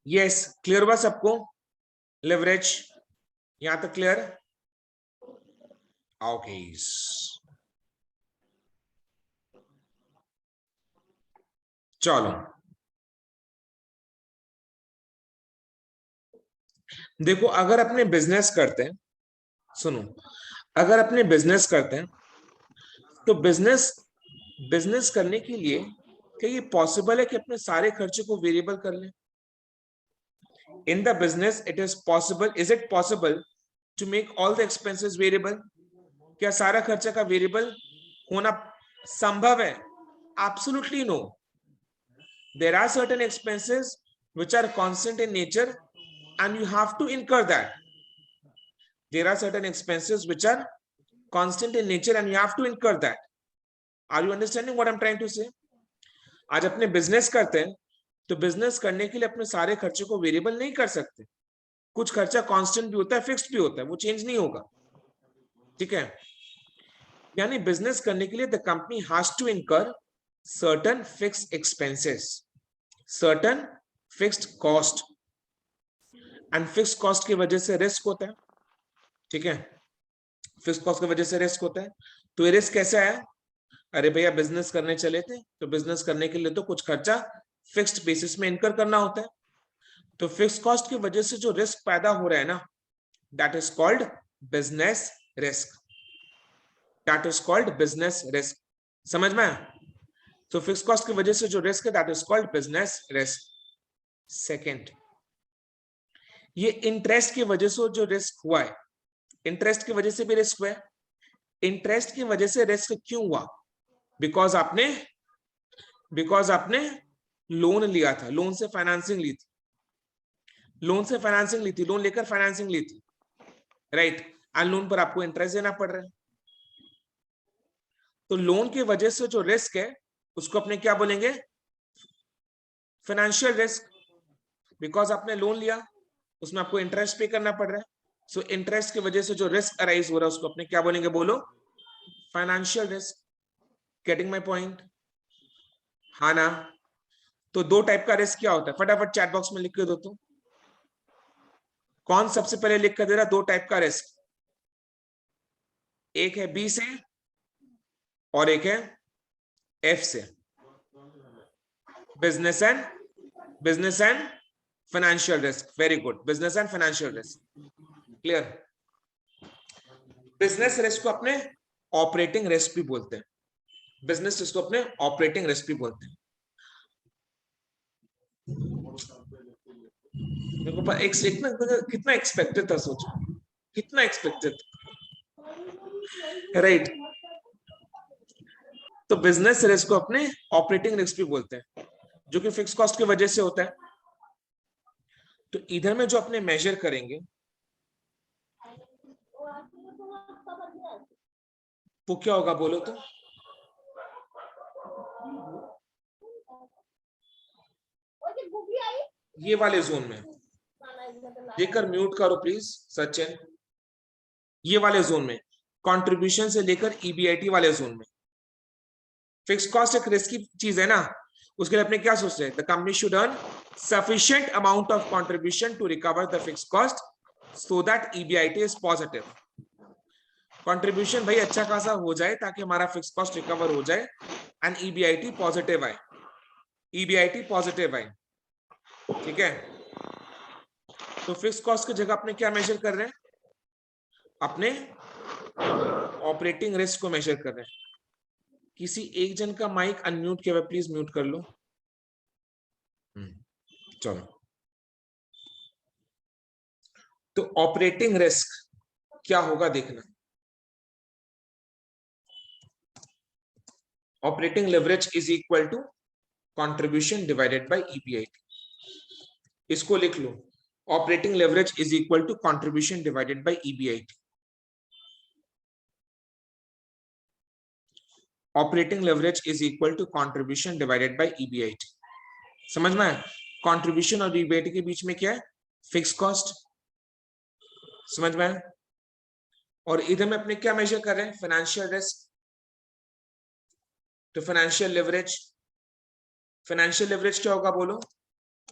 Yes, clear हुआ सबको? Leverage यहां तक क्लियर? ओके, चलो देखो, अगर अपने बिजनेस करते हैं, सुनो, अगर अपने बिजनेस करते हैं तो बिजनेस बिजनेस करने के लिए क्या ये पॉसिबल है कि अपने सारे खर्चे को वेरिएबल कर लें? In the business it is possible, is it possible to make all the expenses variable? क्या सारा खर्चा का वेरिएबल होना संभव है? Absolutely no. There are certain expenses which are constant in nature and you have to incur that. There are certain expenses which are constant in nature and you have to incur that. Are you understanding what I'm trying to say? आज अपने business करते हैं तो business करने के लिए अपने सारे खर्चे को वेरिएबल नहीं कर सकते. कुछ खर्चा कांस्टेंट भी होता है, फिक्स्ड भी होता है, वो चेंज नहीं होगा. ठीक है? यानी बिजनेस करने के लिए the company has to incur certain fixed expenses, certain fixed cost, and fixed cost की वजह से रिस्क होता है. ठीक है? फिक्स्ड कॉस्ट की वजह से रिस्क होता है. तो ये रिस्क कैसे आया? अरे भैया बिजनेस करने चले थे तो बिजनेस करने के लिए तो कुछ खर्चा फिक्स्ड बेसिस में इनकर करना होता है. तो फिक्स्ड कॉस्ट की वजह से जो रिस्क पैदा हो रहा है ना, that is called business risk. That is called business risk. समझ में? तो फिक्स्ड कॉस्ट की वजह से जो रिस्क है that is called business risk. Second, ये इंटरेस्ट की वजह से जो रिस्क हुआ है, इंटरेस्ट की वजह से भी रिस्क हुआ है. इंटरेस्ट की वजह से रिस्क क्यों हुआ? बिकॉज आपने लोन लिया था, लोन से फाइनेंसिंग ली थी, लोन लेकर फाइनेंसिंग ली थी, राइट? एंड लोन पर आपको इंटरेस्ट देना पड़ रहा है. तो लोन की वजह से जो रिस्क है उसको अपने क्या बोलेंगे? Financial risk. बिकॉज आपने लोन लिया, उसमें आपको इंटरेस्ट पे करना पड़ रहा है. सो इंटरेस्ट की वजह से जो रिस्क अराइज हो रहा है उसको अपने क्या बोलेंगे? बोलो, financial risk. Getting my point? हाँ ना? तो दो टाइप का रिस्क क्या होता है? फटाफट चैट बॉक्स में लिख के दो. तो कौन सबसे पहले लिख कर दे रहा? दो टाइप का रिस्क, एक है बी से और एक है एफ से. Business and financial risk. Very good. Business and financial risk. Clear? Business risk को अपने ऑपरेटिंग रिस्क भी बोलते हैं. बिजनेस रिस्क को अपने ऑपरेटिंग रिस्क भी बोलते हैं. देखो एक ना कितना एक्सपेक्टेड था, सोचो कितना एक्सपेक्टेड, राइट? तो बिजनेस रिस्क को अपने ऑपरेटिंग रिस्क भी बोलते हैं, जो कि फिक्स कॉस्ट की वजह से होता है. तो इधर में जो अपने मेजर करेंगे वो क्या होगा? बोलो तो. ये वाले जोन में लेकर म्यूट करो प्लीज सचिन. ये वाले जोन में कंट्रीब्यूशन से लेकर ईबीआईटी वाले जोन में. फिक्स कॉस्ट एक रिस्की चीज है ना, उसके लिए अपने क्या सोचते हैं? The company should earn sufficient amount of contribution to recover the fix cost so that EBIT is positive. Contribution भाई अच्छा खासा हो जाए ताकि हमारा फिक्स कॉस्ट रिकवर हो जाए एंड ईबीआईटी पॉजिटिव आए. ईबीआईटी पॉजिटिव आए. ठीक है? तो फिक्स कॉस्ट की जगह अपने क्या मेजर कर रहे हैं? अपने ऑपरेटिंग रिस्क को मेजर कर रहे हैं. किसी एक जन का माइक अनम्यूट किया हुआ, प्लीज म्यूट कर लो. चलो, तो ऑपरेटिंग रिस्क क्या होगा देखना. Operating leverage is equal to contribution divided by EBIT. इसको लिख लो, operating leverage is equal to contribution divided by EBIT. Operating leverage is equal to contribution divided by EBIT. समझ में आया? कंट्रीब्यूशन और ईबीआईटी के बीच में क्या है? Fix cost. समझ में आया? और इधर में अपने क्या मेजर कर रहे हैं? Financial risk. तो फाइनेंशियल लेवरेज क्या होगा? बोलो,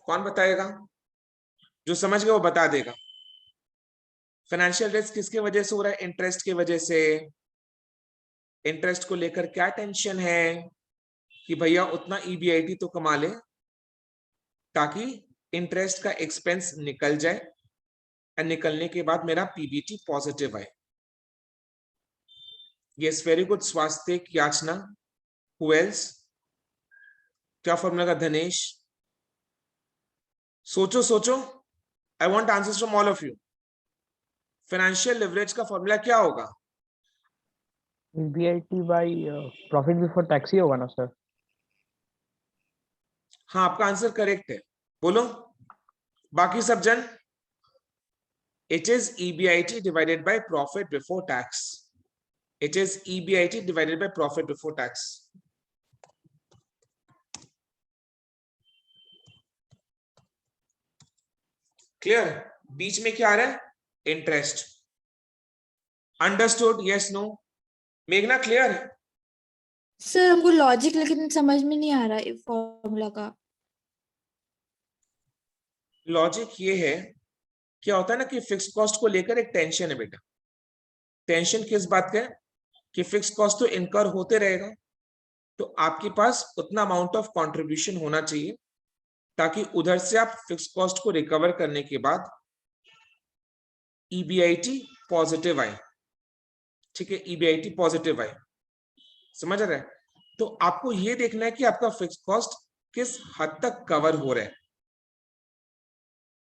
कौन बताएगा? जो समझ गया वो बता देगा। फाइनेंशियल रिस्क किसके वजह से हो रहा है? इंटरेस्ट की वजह से। इंटरेस्ट को लेकर क्या टेंशन है कि भैया उतना ईबीआईटी तो कमा ले ताकि इंटरेस्ट का एक्सपेंस निकल जाए और निकलने के बाद मेरा पीबीटी पॉजिटिव आए। Yes, very good Swastik, Yachna, who else? क्या फॉर्मूला का? धनेश, सोचो सोचो, I want answers from all of you. Financial leverage का फॉर्मूला क्या होगा? EBIT by profit before tax ही होगा ना सर? हाँ, आपका आंसर करेक्ट है, बोलो बाकी सब जन। It is EBIT divided by profit before tax. It is EBIT divided by profit before tax. Clear? बीच में क्या आ रहा है? इंटरेस्ट। अंडरस्टूड? Yes, no? मेघना क्लियर है? सर हमको लॉजिक लेकिन समझ में नहीं आ रहा है फॉर्मूला का। लॉजिक ये है, क्या होता है ना कि फिक्स कॉस्ट को लेकर एक टेंशन है बेटा। टेंशन किस बात का है? कि फिक्स कॉस्ट तो इनकर होते रहेगा, तो आपके पास उतना अमाउंट ऑफ कंट्रीब्यूशन होना चाहिए ताकि उधर से आप फिक्स कॉस्ट को रिकवर करने के बाद ईबीआईटी पॉजिटिव आए। ठीक है, ईबीआईटी पॉजिटिव आए, समझ आ रहा है? तो आपको यह देखना है कि आपका फिक्स कॉस्ट किस हद तक कवर हो रहा है।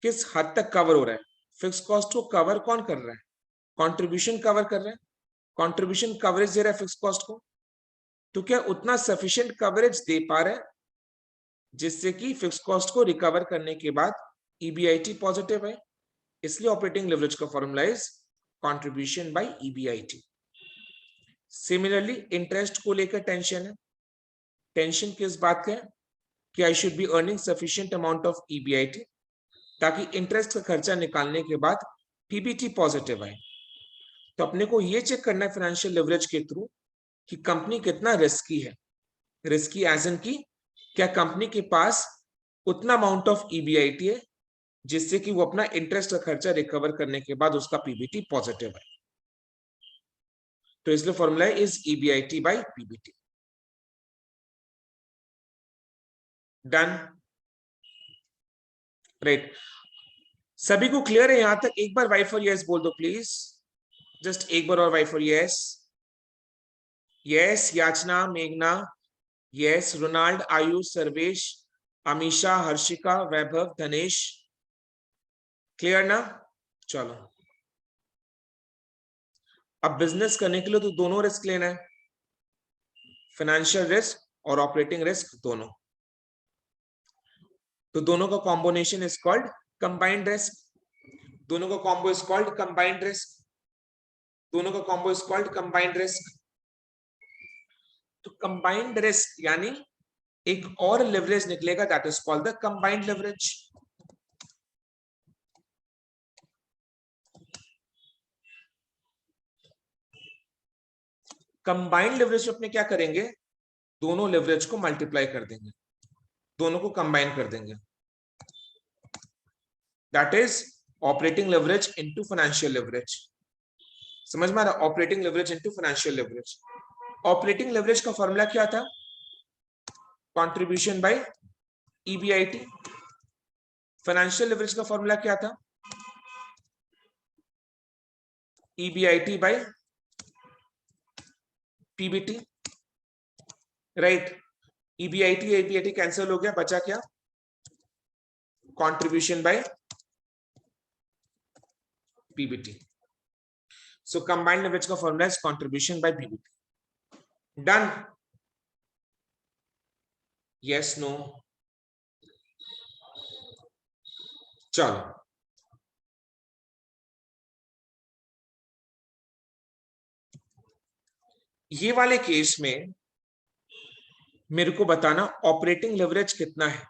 किस हद तक कवर हो रहा है? फिक्स कॉस्ट को कवर कौन कर रहा है? कंट्रीब्यूशन कवर कर रहा है। कंट्रीब्यूशन कवरेज दे रहा है फिक्स कॉस्ट को, तो क्या उतना सफिशिएंट कवरेज दे पा रहा है जिससे कि फिक्स कॉस्ट को रिकवर करने के बाद ईबीआईटी पॉजिटिव है? इसलिए ऑपरेटिंग लेवरेज का formula is contribution by EBIT. Similarly interest को लेकर टेंशन है। टेंशन किस बात का है? कि I should be earning sufficient amount of EBIT ताकि इंटरेस्ट का खर्चा निकालने के बाद पीबीटी पॉजिटिव आए। तो अपने को यह चेक करना है फाइनेंशियल लेवरेज के थ्रू कि कंपनी कितना रिस्की है। रिस्की एज इन की क्या कंपनी के पास उतना अमाउंट ऑफ ईबीआईटी है जिससे कि वो अपना इंटरेस्ट का खर्चा रिकवर करने के बाद उसका पीबीटी पॉजिटिव है। तो इसलिए formula is EBIT by PBT. Done? Right, सभी को क्लियर है यहां तक? एक बार वाई फॉर यस बोल दो प्लीज, जस्ट एक बार और वाई फॉर यस। यस, याचना, मेघना, यस, रोनाल्ड, आयुष, सर्वेश, अमीशा, हर्षिका, वैभव, धनेश, क्लियर ना? चलो, अब बिजनेस करने के लिए तो दोनों रिस्क लेना है, फाइनेंशियल रिस्क और ऑपरेटिंग रिस्क दोनों। तो दोनों का combination is called combined risk. दोनों का combo is called combined risk. दोनों का combo is called combined risk. तो कंबाइंड रिस्क यानी एक और लेवरेज निकलेगा, that is called the combined leverage. Combined leverage में अपने क्या करेंगे? दोनों लेवरेज को मल्टीप्लाई कर देंगे, दोनों को कंबाइन कर देंगे, that is operating leverage into financial leverage. समझ में आ रहा? Operating leverage into financial leverage. Operating leverage का फॉर्मूला क्या था? Contribution by EBIT. Financial leverage का फॉर्मूला क्या था? EBIT by PBT. Right, EBIT EBIT cancel हो गया, बचा क्या? Contribution by PBT. So combined leverage का formula is contribution by PBT. Done? Yes, no? चलो, ये वाले केस में मेरे को बताना ऑपरेटिंग लेवरेज कितना है।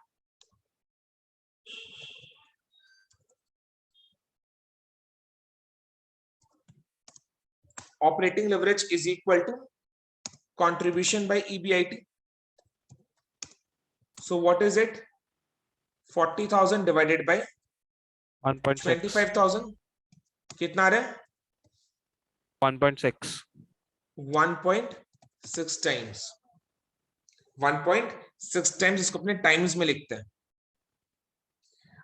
Operating leverage is equal to contribution by EBIT. So what is it? 40,000 divided by 1.6 25,000 कितना आ रहा है? 1.6 1.6 टाइम्स 1.6 टाइम्स इसको अपने टाइम्स में लिखते हैं।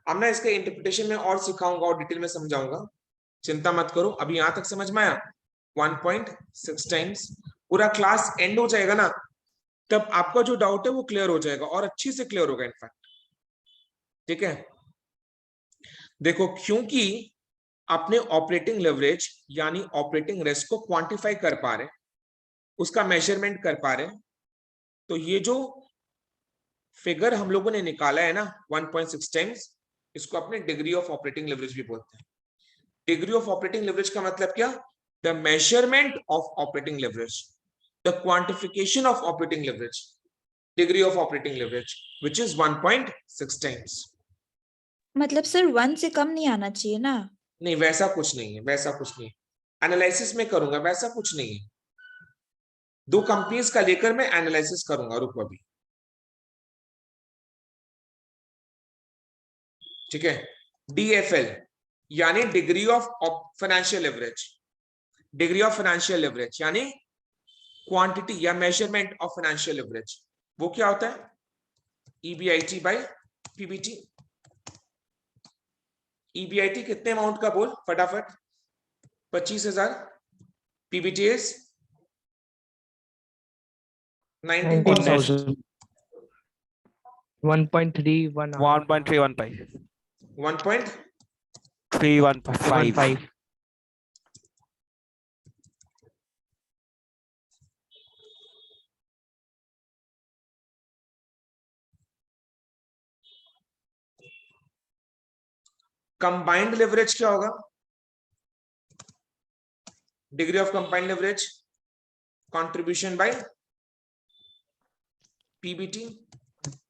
अब ना इसका इंटरप्रिटेशन में और सिखाऊंगा और डिटेल में समझाऊंगा, चिंता मत करो। अभी यहां तक समझ में आया? 1.6 टाइम्स। पूरा क्लास एंड हो जाएगा ना, तब आपका जो डाउट है वो क्लियर हो जाएगा और अच्छी से क्लियर होगा इनफैक्ट। ठीक है, देखो क्योंकि अपने ऑपरेटिंग लेवरेज यानी ऑपरेटिंग रिस्क को क्वांटिफाई कर पा रहे, उसका मेजरमेंट कर पा रहे, तो ये जो फिगर हम लोगों ने निकाला है ना 1.6 टाइम्स, इसको अपने डिग्री ऑफ ऑपरेटिंग लेवरेज भी बोलते हैं। डिग्री ऑफ ऑपरेटिंग लेवरेज का मतलब क्या? The measurement of operating leverage, the quantification of operating leverage, degree of operating leverage which is 1.6 times. मतलब सर 1 से कम नहीं आना चाहिए ना? नहीं, वैसा कुछ नहीं है, वैसा कुछ नहीं है। एनालिसिस में करूंगा, वैसा कुछ नहीं है। दो कंपनीज का लेकर मैं एनालिसिस करूंगा, रुको अभी। ठीक है, DFL यानी degree of financial leverage, degree of financial leverage यानी क्वांटिटी या मेजरमेंट ऑफ फाइनेंशियल लेवरेज, वो क्या होता है? EBIT by PBT। EBIT कितने अमाउंट का बोल फटाफट? 25,000। PBT is 19,000। 1.31 1.315 1.315। 315 कंबाइंड लेवरेज क्या होगा? Degree of combined leverage contribution by PBT,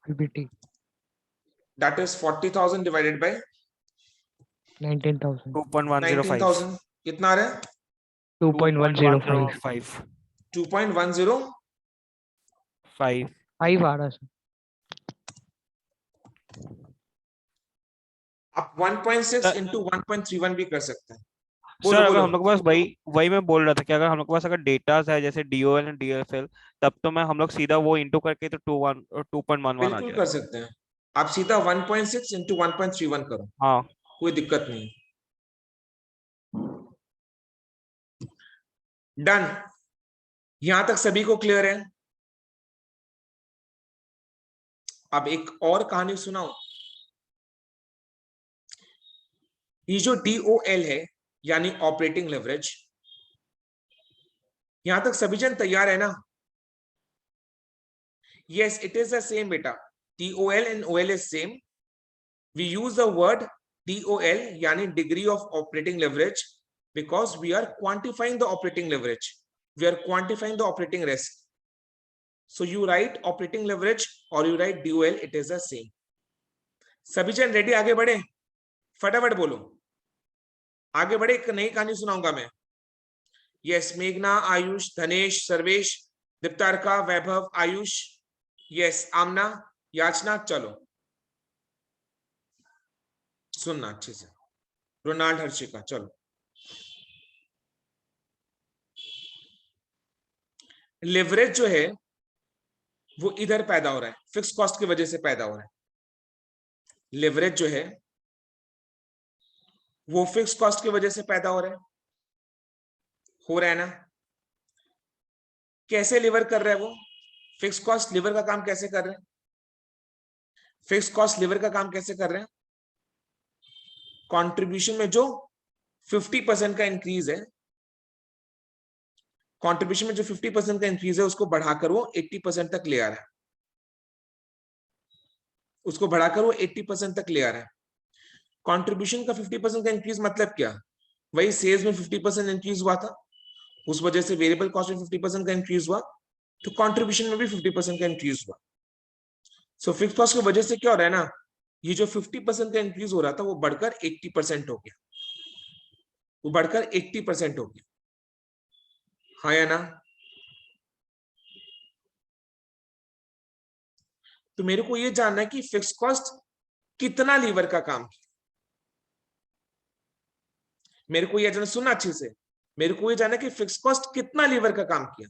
PBT that is 40,000 divided by 19,000 2.105 19,000 कितना आ रहा है? 2.105 2.105। 5 5 आ रहा सर। आप 1.6 इंटू 1.31 भी कर सकते हैं। सर बोलो अगर बोलो। हम लोग के पास वही वही मैं बोल रहा था कि अगर हम लोग के पास अगर डेटास है जैसे DOL एंड DFL, तब तो मैं हम लोग सीधा वो इंटू करके तो 2.11 आ बिल्कुल कर जाएगा। सकते हैं, आप सीधा 1.6 इंटू 1.31 करो, हाँ कोई दिक्कत नहीं। डन, यहां तक सभी को क्लियर है? अब एक और कहानी सुनाओ। ये जो DOL है यानी ऑपरेटिंग लेवरेज, यहां तक सभी जन तैयार है ना? Yes, it is the same beta. DOL and OL is same. We use the word DOL yani degree of operating leverage because we are quantifying the operating leverage. We are quantifying the operating risk. So you write operating leverage or you write DOL, it is the same. सभी जन ready? आगे बढ़े, फटाफट बोलो, आगे बढ़े। एक नई कहानी सुनाऊंगा मैं। यस, मेघना, आयुष, धनेश, सर्वेश, दीप्तारका, वैभव, आयुष, यस, आमना, याचना, चलो सुनना अच्छे से। रोनाल्ड, हर्षिका, चलो। लेवरेज जो है वो इधर पैदा हो रहा है, फिक्स कॉस्ट की वजह से पैदा हो रहा है। लेवरेज जो है वो फिक्स कॉस्ट की वजह से पैदा हो रहा है ना? कैसे लीवर कर रहा है वो? फिक्स कॉस्ट लीवर का काम कैसे कर रहे हैं? फिक्स कॉस्ट लीवर का काम कैसे कर रहे हैं? कंट्रीब्यूशन में जो 50% का इंक्रीज है, कंट्रीब्यूशन में जो 50% का इंक्रीज है उसको बढ़ाकर वो 80% तक ले आ रहा है, उसको बढ़ाकर वो 80% तक ले आ रहा है। कंट्रीब्यूशन का 50% का इंक्रीज मतलब क्या? वही सेल्स में 50% इंक्रीज हुआ था, उस वजह से वेरिएबल कॉस्ट में 50% का इंक्रीज हुआ, तो कंट्रीब्यूशन में भी 50% का इंक्रीज हुआ। सो फिक्स कॉस्ट की वजह से क्या हो रहा है ना, ये जो 50% का इंक्रीज हो रहा था वो बढ़कर 80% हो गया, वो बढ़कर 80% हो गया। हाँ या ना? तो मेरे को ये जानना है कि फिक्स कॉस्ट कितना लीवर का काम किया, मेरे को ये जाना, सुनना अच्छे से, मेरे को ये जाना कि फिक्स कॉस्ट कितना लीवर का काम किया,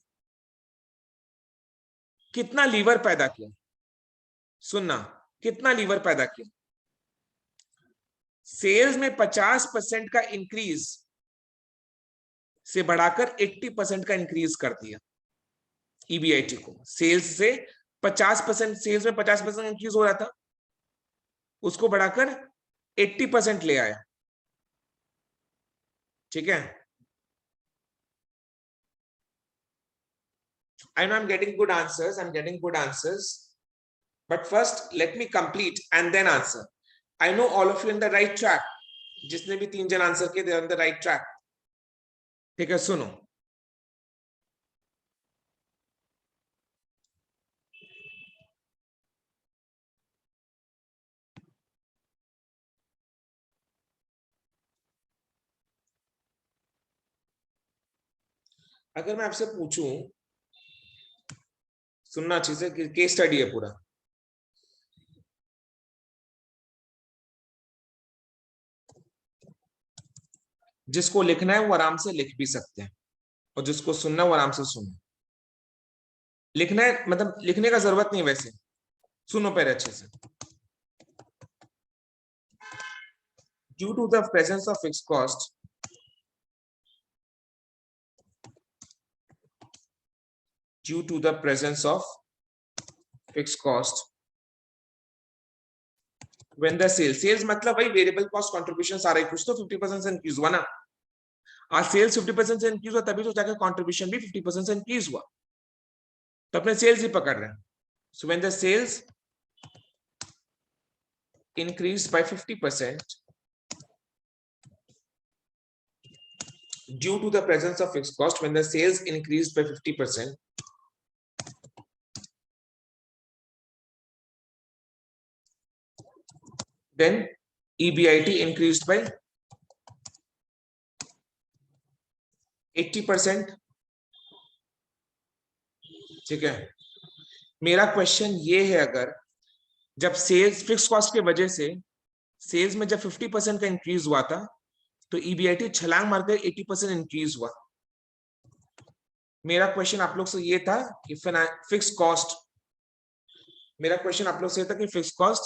कितना लीवर पैदा किया, सुनना, कितना लीवर पैदा किया। सेल्स में 50% का इंक्रीज से बढ़ाकर 80% का इंक्रीज कर दिया ईबीआईटी को। सेल्स से 50%, सेल्स में 50% इंक्रीज हो रहा था, उसको बढ़ाकर 80% ले आया। ठीक है, I know I'm getting good answers, I'm getting good answers, but first let me complete and then answer. I know all of you in the right track. जिसने भी 3 जन आंसर किए, they are on the right track. ठीक है, सुनो, अगर मैं आपसे पूछूं, सुनना अच्छे से, केस स्टडी है पूरा, जिसको लिखना है वो आराम से लिख भी सकते हैं, और जिसको सुनना वो आराम से सुनो। लिखना है मतलब लिखने का जरूरत नहीं, वैसे सुनो पहले अच्छे से। Due to the presence of fixed cost, due to the presence of fixed cost when the sales मतलब वही वेरिएबल कॉस्ट कंट्रीब्यूशन सारा ही, कुछ तो 50% से इंक्रीज हुआ ना। आज सेल्स 50% से इंक्रीज हुआ, तभी तो जाकर कंट्रीब्यूशन भी 50% से इंक्रीज हुआ, तो अपने सेल्स ही पकड़ रहे हैं। So when the sales increased by 50% due to the presence of fixed cost, when the sales increased by 50%, then EBIT increased by 80%। ठीक है, मेरा क्वेश्चन ये है, अगर जब सेल्स फिक्स कॉस्ट के वजह से सेल्स में जब 50% का इंक्रीज हुआ था, तो EBIT छलांग मारकर 80% इंक्रीज हुआ। मेरा क्वेश्चन आप लोग से ये था कि फिक्स कॉस्ट, मेरा क्वेश्चन आप लोग से था कि फिक्स कॉस्ट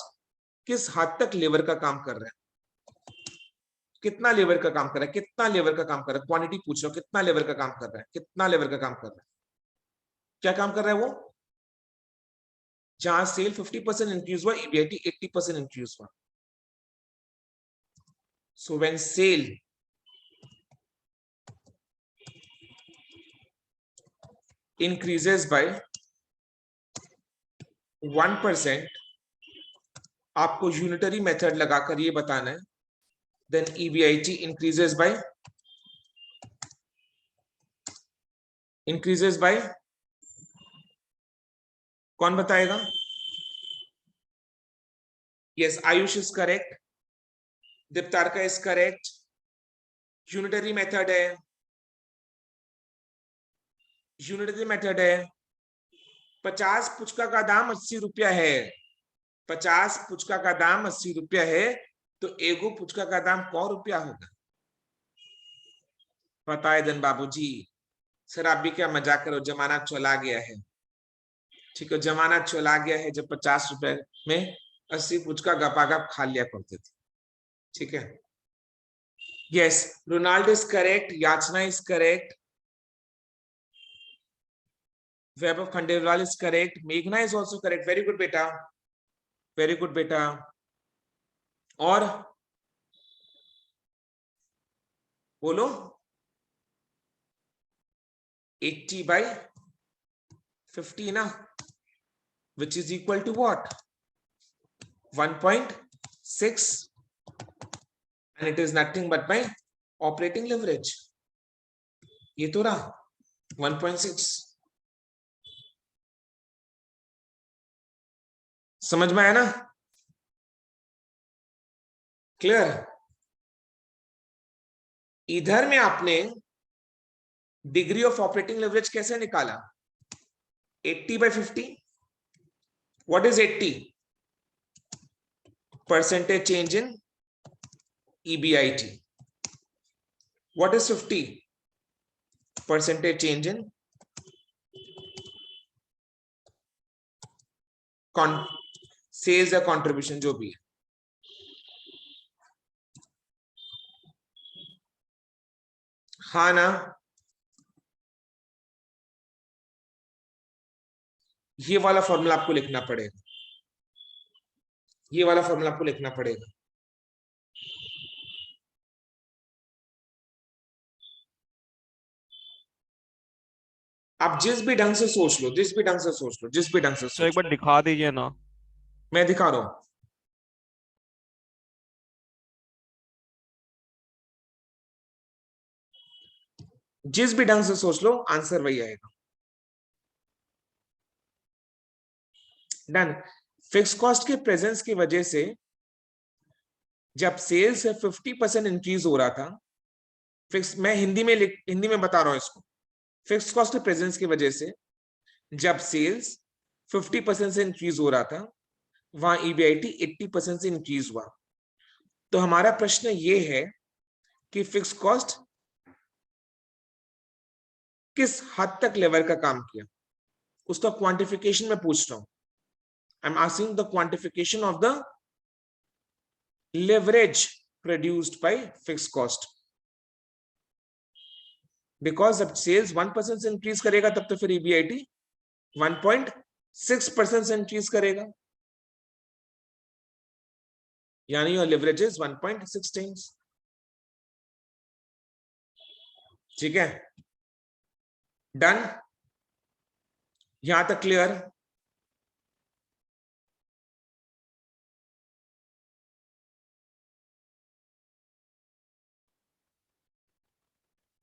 किस हद तक लेबर का काम कर रहा है, कितना लेबर का काम कर रहा है, कितना लेबर का काम कर रहा है, क्वांटिटी पूछ रहा हूं, कितना लेबर का काम कर रहा है, कितना लेबर का काम कर रहा है, क्या काम कर रहा है वो। जहां सेल 50% इंक्रीज हुआ, EBIT 80% इंक्रीज हुआ। So when sale increases by 1%, आपको यूनिटरी मेथड लगाकर ये बताना है, then EBIT increases by कौन बताएगा। yes, Ayush is correct, Diptarka is correct, unitary method है, यूनिटरी मेथड है। 50 पुचका का दाम 80 रुपया है, 50 पुचका का दाम 80 रुपया है, तो एगो पुचका का दाम कौ रुपया होगा, पता है धन बाबूजी। सर आप भी क्या मजाक करो, जमाना चला गया है। ठीक है, जमाना चला गया है जब 50 रुपए में 80 पुचका गपागप खा लिया करते थे। ठीक है, yes, Ronaldo is correct, Yachna is correct, Vaibhav Khandelwal is correct, मेघना is also correct. Very good बेटा, वेरी गुड बेटा। और बोलो, 80/50 ना, which is equal to what, 1.6, and it is nothing but my operating leverage। ये तो रहा 1.6, समझ में आया ना, क्लियर। इधर में आपने डिग्री ऑफ ऑपरेटिंग लेवरेज कैसे निकाला, 80/50, what is 80, percentage change in EBIT, What is 50% change in sales या contribution जो भी है? हाँ ना, ये वाला फॉर्मूला आपको लिखना पड़ेगा, ये वाला फॉर्मूला आपको लिखना पड़ेगा। आप जिस भी ढंग से सोच लो, जिस भी ढंग से सोच लो, जिस भी ढंग से तो एक सोच बार लो, दिखा दीजिए ना। मैं दिखा रहा हूं। जिस भी ढंग से सोच लो आंसर वही आएगा। डन। फिक्स कॉस्ट के प्रेजेंस की वजह से जब सेल्स 50% इंक्रीज हो रहा था, फिक्स, मैं हिंदी में बता रहा हूं इसको। फिक्स कॉस्ट के प्रेजेंस की वजह से जब सेल्स 50% से इंक्रीज हो रहा था, वहां ईबीआईटी 80% से इंक्रीज हुआ। तो हमारा प्रश्न ये है कि फिक्स कॉस्ट किस हद तक लेवर का काम किया, उसका क्वांटिफिकेशन में पूछ रहा हूं। I am asking the quantification of the leverage produced by fixed cost, because जब सेल्स 1% से इंक्रीज करेगा तब तो फिर ईबीआईटी 1.6% से इंक्रीज करेगा, यानी योर लेवरेज इज 1.6 टाइम्स। ठीक है, डन, यहां तक क्लियर?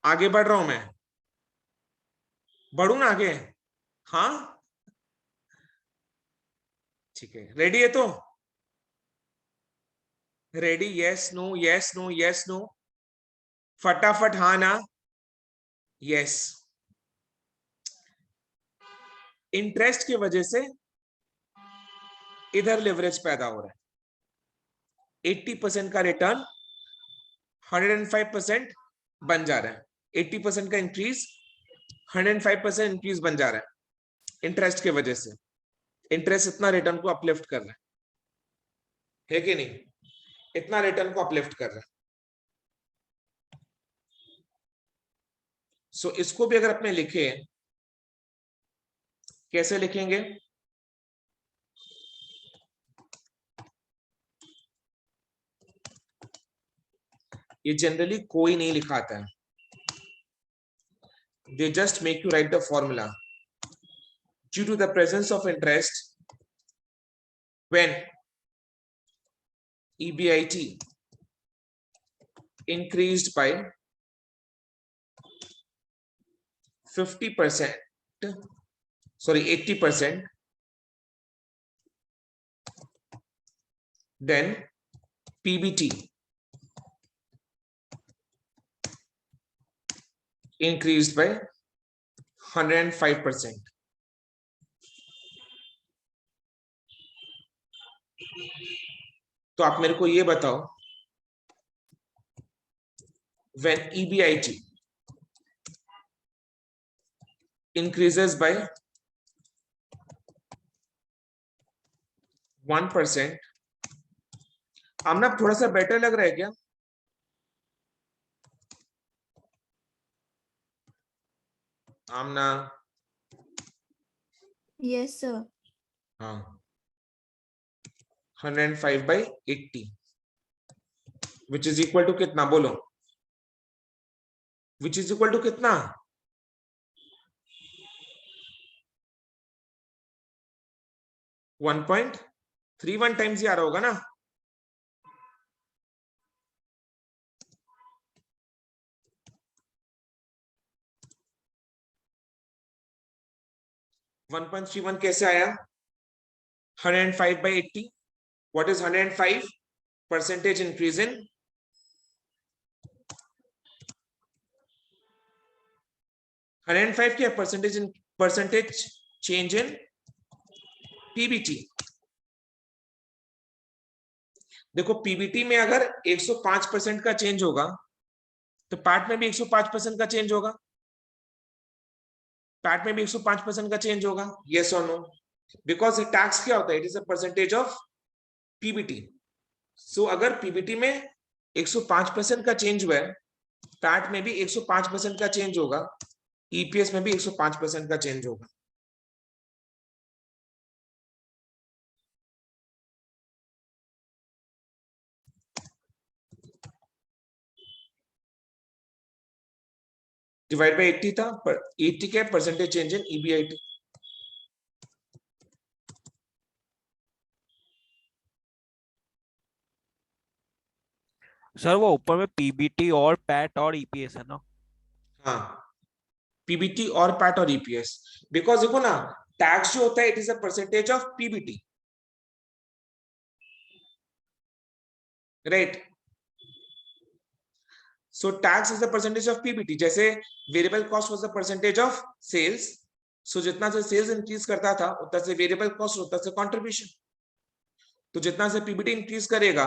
आगे बढ़ रहा हूं मैं, बढ़ू ना आगे? हाँ, ठीक है, रेडी है तो? Ready? Yes no, yes no, yes no, फटाफट हाँ ना, यस। इंटरेस्ट की वजह से इधर लेवरेज पैदा हो रहा है, 80% का रिटर्न 105% बन जा रहा है, 80% का इंक्रीज 105% इंक्रीज बन जा रहा है इंटरेस्ट की वजह से। इंटरेस्ट इतना रिटर्न को अपलिफ्ट कर रहा है कि नहीं? इतना रिटर्न को अपलिफ्ट कर रहा है। सो इसको भी अगर अपने लिखे, कैसे लिखेंगे? ये जनरली कोई नहीं लिखाता है, they just make you write the formula. Due to the presence of interest, when EBIT increased by 50%, sorry 80%, then PBT increased by 105%. तो आप मेरे को ये बताओ, when EBIT increases by 1%, आमना थोड़ा सा बेटर लग रहा है क्या? आमना? Yes, sir. हाँ, 105/80 which is equal to कितना? बोलो, which is equal to कितना? 1.31 टाइम्स ही आ रहा होगा ना? वन 1.31 कैसे आया? 105/80. What is 105% increase in? 105 क्या? Percentage change in PBT. देखो पीबीटी में अगर 105% का चेंज होगा तो पैट में भी 105% का चेंज होगा, पैट में भी 105% का चेंज होगा, यस और नो? बिकॉज टैक्स क्या होता है, it is a percentage of PBT. So अगर पीबीटी में 105% का चेंज हुआ है, पैट में भी 105% का चेंज होगा, ईपीएस में भी 105% का चेंज होगा। डिवाइड बाय 80 था, पर 80 क्या percentage change in EBIT. Sir वो ऊपर में पीबीटी और पैट और ईपीएस है ना? हाँ, पीबीटी और पैट और ईपीएस, बिकॉज देखो ना, टैक्स जो होता है it is a percentage of PBT, right? So tax is the percentage of PBT. जैसे variable cost was the percentage of sales, so जितना से सेल्स इंक्रीज करता था उतना से वेरिएबल कॉस्ट, उतना से कंट्रीब्यूशन। तो जितना से पीबीटी इंक्रीज करेगा,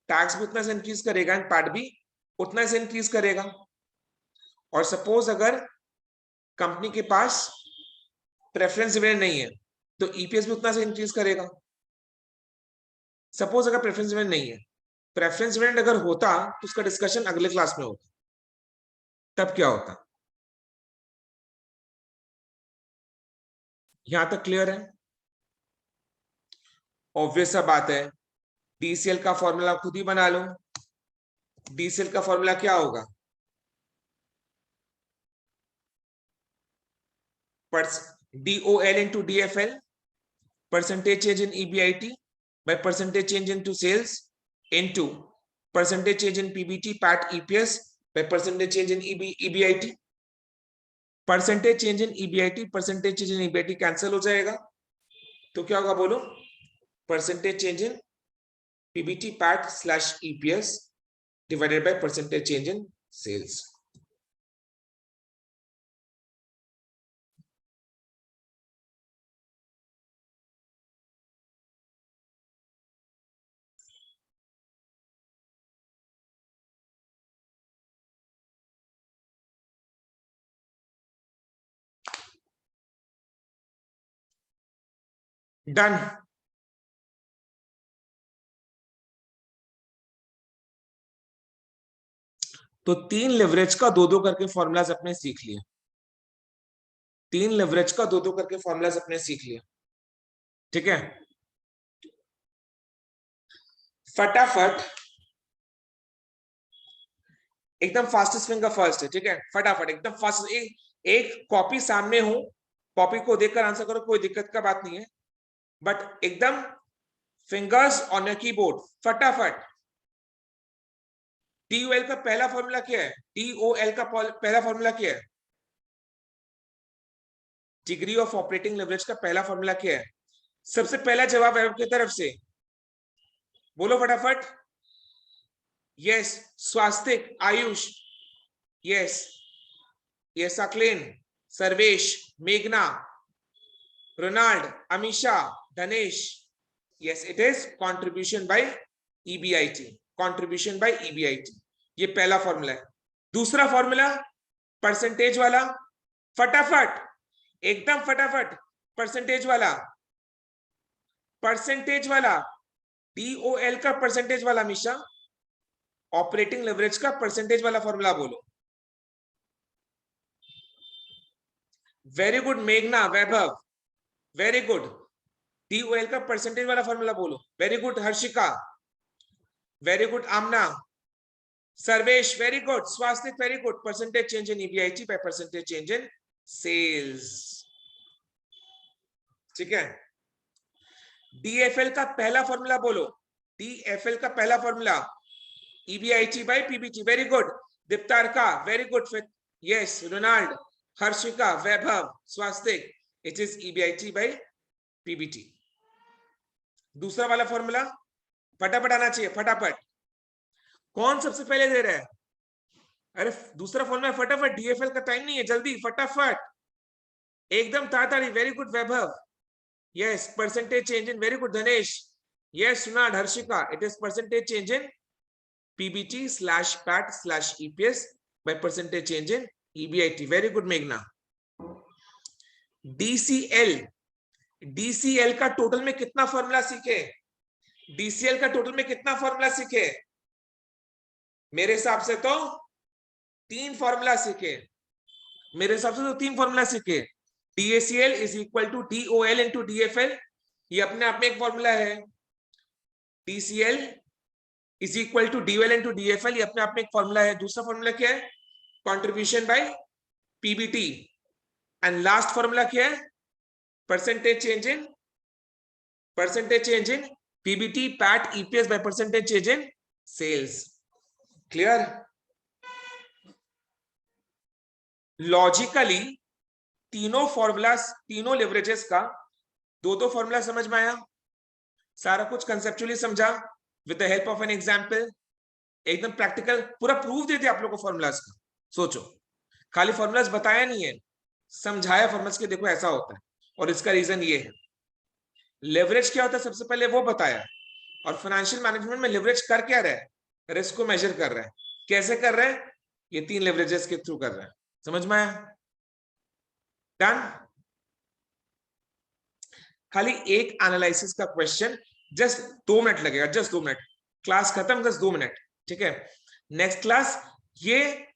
टैक्स भी उतना से इंक्रीज करेगा एंड पैट भी उतना से इंक्रीज करेगा। और सपोज अगर कंपनी के पास प्रेफरेंस डिविडेंड नहीं है, तो ईपीएस भी उतना से इंक्रीज करेगा। सपोज अगर प्रेफरेंस डिविडेंड नहीं है, प्रेफरेंस डिविडेंड अगर होता तो उसका डिस्कशन अगले क्लास में होता, तब क्या होता? यहां तक क्लियर है? ऑब्वियस सा बात है, डीसीएल का फॉर्मूला खुद ही बना लो। डीसीएल का फॉर्मूला क्या होगा? DOL into DFL, percentage change in EBIT by percentage change into sales into percentage change in PBT, PAT, EPS by percentage change in EBIT. Percentage change in EBIT, percentage change in EBIT cancel हो जाएगा, तो क्या होगा बोलो? Percentage change in PBT, PAT slash EPS divided by percentage change in sales. Done. तो 3 leverage का 2-2 करके formulas अपने सीख लिए। 3 लेवरेज का 2-2 करके फॉर्मूलाज अपने सीख लिए, ठीक है? फटाफट एकदम फास्टेस्ट फिंगर फर्स्ट है, ठीक है? फटाफट एकदम फास्ट, एक कॉपी सामने हो, कॉपी को देखकर आंसर करो, कोई दिक्कत का बात नहीं है, बट एकदम फिंगर्स ऑन योर कीबोर्ड, फटाफट। DOL का पहला फॉर्मूला क्या है? DOL का पहला फॉर्मूला क्या है? डिग्री ऑफ ऑपरेटिंग लेवरेज का पहला फॉर्मूला क्या है? सबसे पहला जवाब है आपकी तरफ से, बोलो फटाफट। Yes Swastik, Ayush, yes yes Aklen, Sarvesh, मेघना, Ronald, Amisha, Dhanesh, yes it is contribution by EBIT, contribution by EBIT. ये पहला फॉर्मूला है। दूसरा फॉर्मूला परसेंटेज वाला, फटाफट एकदम फटाफट, परसेंटेज वाला, परसेंटेज वाला, DOL का परसेंटेज वाला, अमीशा, ऑपरेटिंग लेवरेज का परसेंटेज वाला फॉर्मूला बोलो। वेरी गुड मेघना, वैभव, वेरी गुड। DOL का परसेंटेज वाला फॉर्मूला बोलो। Very good Harshika, very good Amna, Sarvesh, very good, Swastik, very good. Percentage change in EBIT by percentage change in sales, ठीक है? DFL का पहला फॉर्मूला बोलो। DFL का पहला formula EBIT by PBT, very good. Diptarka, very good, yes Ronald, Harshika, Vaibhav, Swastik, it is EBIT by PBT। दूसरा वाला formula फटाफट आना चाहिए, फटाफट। कौन सबसे पहले दे रहा है? अरे दूसरा फॉर्मूला फटाफट, DFL का टाइम नहीं है, जल्दी फटाफट, एकदम ताड़ाताड़ी। Very good Vaibhav, yes percentage change in, very good Dhanesh, yes Sunad, Harshika, it is percentage change in PBT slash PAT slash EPS by percentage change in EBIT. Very good मेघना. DCL का total में कितना formula सीखे? DCL का total में कितना formula सीखे? मेरे हिसाब से तो 3 फॉर्मूला सीखे. मेरे हिसाब से तो 3 फॉर्मूला सीखे. DACL is equal to DOL into DFL. ये अपने आप में एक फॉर्मूला है. DCL is equal to DOL into DFL. ये अपने आप में एक फॉर्मूला है. दूसरा फॉर्मूला क्या है? Contribution by PBT. And last formula क्या है? Percentage change in PBT, PAT, EPS by percentage change in sales. Clear? Logically तीनों फॉर्मूलास, तीनों लेवरेजेस का दो फॉर्मूला समझ में आया. सारा कुछ कंसेप्चुअली समझा with the help of an example. एकदम प्रैक्टिकल पूरा प्रूफ दे दिया आप लोगों को फॉर्मूलास का. सोचो, खाली फॉर्मूलास बताया नहीं है, समझाया फॉर्मूलास के देखो ऐसा होता है और इसका रीजन ये है. लेवरेज क्या होता है सबसे पहले वो बताया. और फाइनेंशियल मैनेजमेंट में लेवरेज कर क्या रहा है? रिस्क को मेजर कर रहा है. कैसे कर रहा है? ये 3 लेवरेजेस के थ्रू कर रहा है. समझ में आया? डन. खाली एक एनालिसिस का क्वेश्चन, जस्ट 2 मिनट लगेगा, जस्ट 2 मिनट. क्लास खत्म, जस्ट 2 मिनट. ठीक है, नेक्स्ट क्लास ये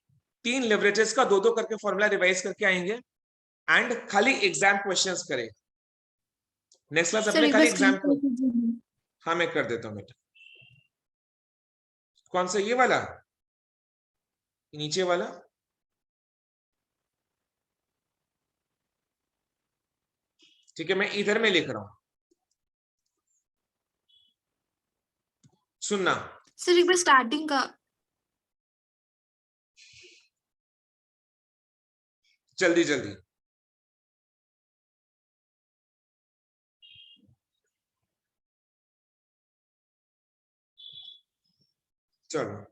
3 लेवरेजेस का 2 करके फॉर्मूला रिवाइज करके आएंगे एंड खाली एग्जाम क्वेश्चंस करें. नेक्स्ट क्लास अपने खाली एग्जाम. हाँ मैं कर देता हूँ बेटा. कौन सा? ये वाला, नीचे वाला. ठीक है, मैं इधर में लिख रहा हूं. सुनना सर एक बार स्टार्टिंग का. जल्दी जल्दी. चलो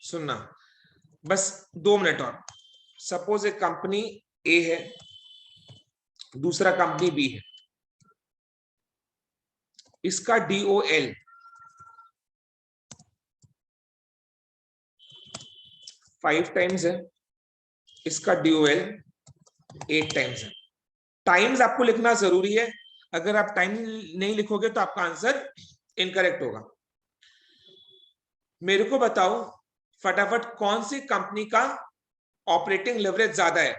सुनना बस 2 मिनट और. सपोज एक कंपनी ए है, दूसरा कंपनी बी है. इसका DOL 5 टाइम्स है, इसका DOL 8 टाइम्स है. टाइम्स आपको लिखना जरूरी है. अगर आप टाइम नहीं लिखोगे तो आपका आंसर इनकरेक्ट होगा. मेरे को बताओ फटाफट, कौन सी कंपनी का ऑपरेटिंग लेवरेज ज्यादा है?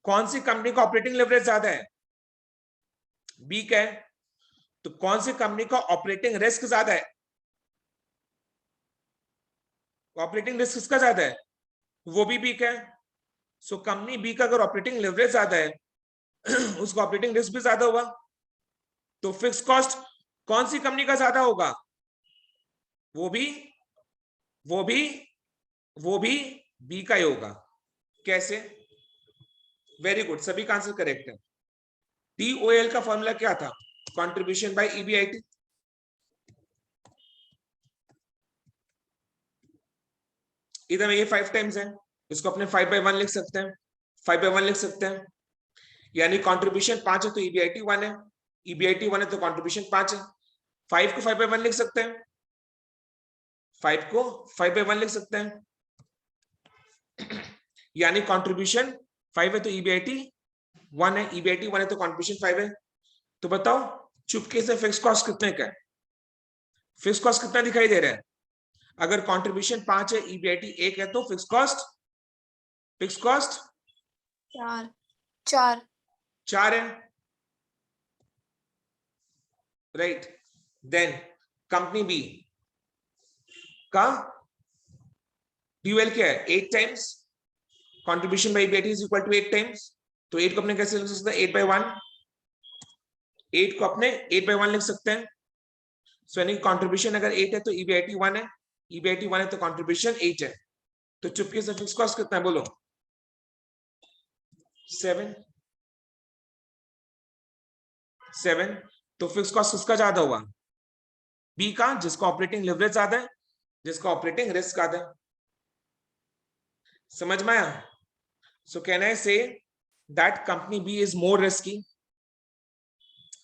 कौन सी कंपनी का ऑपरेटिंग लेवरेज ज्यादा है? बी का है. तो कौन सी कंपनी का ऑपरेटिंग रिस्क ज्यादा है? ऑपरेटिंग रिस्क किसका ज्यादा है? वो भी बी का है. सो कंपनी बी का अगर ऑपरेटिंग लेवरेज ज्यादा है उसका ऑपरेटिंग रिस्क भी ज्यादा होगा. तो फिक्स कॉस्ट कौन सी कंपनी का ज्यादा होगा? वो भी बी का ही होगा. कैसे? वेरी गुड, सभी का आंसर करेक्ट है. DOL का फॉर्मूला क्या था? Contribution by EBIT. इधर में ये 5 टाइम्स है, इसको अपने 5/1 लिख सकते हैं. 5/1 लिख सकते हैं, यानी कंट्रीब्यूशन 5 है तो EBIT 1 है. EBIT 1 है तो कंट्रीब्यूशन 5 है. 5 को 5/1 लिख सकते हैं. 5 को 5/1 लिख सकते हैं, यानी कंट्रीब्यूशन 5 है तो EBIT 1 है. EBIT 1 है तो कंट्रीब्यूशन 5 है. तो बताओ चुपके से फिक्स कॉस्ट कितने का है? फिक्स कॉस्ट कितना दिखाई दे रहा है? अगर कंट्रीब्यूशन 5 है, EBIT 1 है तो फिक्स कॉस्ट 4 है. राइट. देन कंपनी बी का DOL क्या है? 8 times. Contribution by EBIT is equal to 8 times. तो 8 को अपने कैसे लिख सकते हैं? 8/1. 8 को अपने 8/1 लिख सकते हैं. सो यानी कंट्रीब्यूशन अगर 8 है तो EBIT 1 है. EBIT 1 है तो कंट्रीब्यूशन 8 है. तो चुपके से फिक्स कॉस्ट कितना है बोलो? 7. तो फिक्स कॉस्ट किसका ज्यादा होगा? बी का, जिसका ऑपरेटिंग लेवरेज ज्यादा है, जिसका ऑपरेटिंग रिस्क ज्यादा है. समझ में आया? सो can I say that company B is more risky?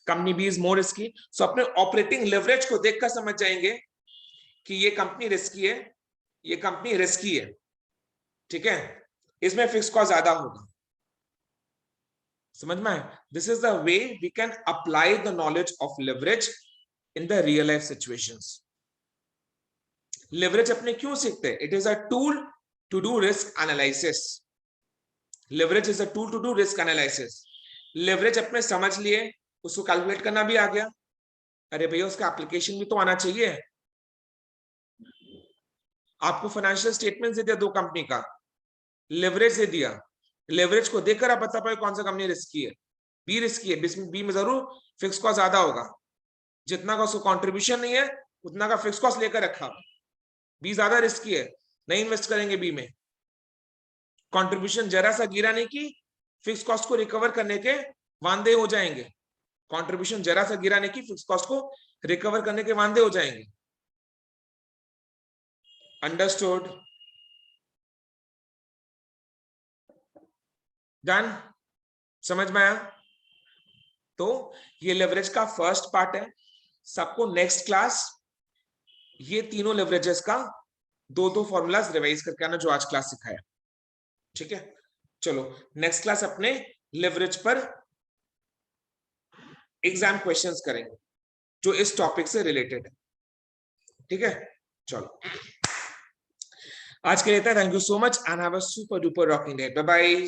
Company B is more risky. So अपने ऑपरेटिंग लेवरेज को देखकर समझ जाएंगे कि ये कंपनी रिस्की है, ये कंपनी रिस्की है, ठीक है, इसमें फिक्स कॉस्ट ज्यादा होगा। समझ में आए? This is the way we can apply the knowledge of leverage in the real life situations. Leverage अपने क्यों सीखते हैं? It is a tool to do risk analysis. Leverage is a tool to do risk analysis. Leverage अपने समझ लिए, उसको calculate करना भी आ गया, अरे भैया उसका एप्लीकेशन भी तो आना चाहिए। आपको फाइनेंशियल स्टेटमेंट दे दिया दो कंपनी का, लेवरेज दे दिया, लेवरेज को देखकर आप बता पाए कौन सा कंपनी रिस्की है। बी रिस्की है, बी में जरूर फिक्स कॉस्ट ज्यादा होगा, जितना का उसको कंट्रीब्यूशन नहीं है उतना का फिक्स कॉस्ट लेकर रखा। बी ज्यादा रिस्की है, नहीं इन्वेस्ट करेंगे बी में, कंट्रीब्यूशन जरा सा गिरा नहीं कि फिक्स कॉस्ट को रिकवर करने के वांदे हो जाएंगे, कंट्रीब्यूशन जरा सा गिरा नहीं कि फिक्स कॉस्ट को रिकवर करने के वांदे हो जाएंगे। अंडरस्टूड? डन? समझ में आया? तो ये लेवरेज का फर्स्ट पार्ट है। सबको नेक्स्ट क्लास ये तीनों लेवरेजेस का दो दो फॉर्मूलाज रिवाइज करके आना जो आज क्लास सिखाया, ठीक है? चलो नेक्स्ट क्लास अपने लेवरेज पर एग्जाम क्वेश्चंस करेंगे जो इस टॉपिक से रिलेटेड है, ठीक है? चलो आज के लिए thank you so much and have a super duper rocking day. Bye bye.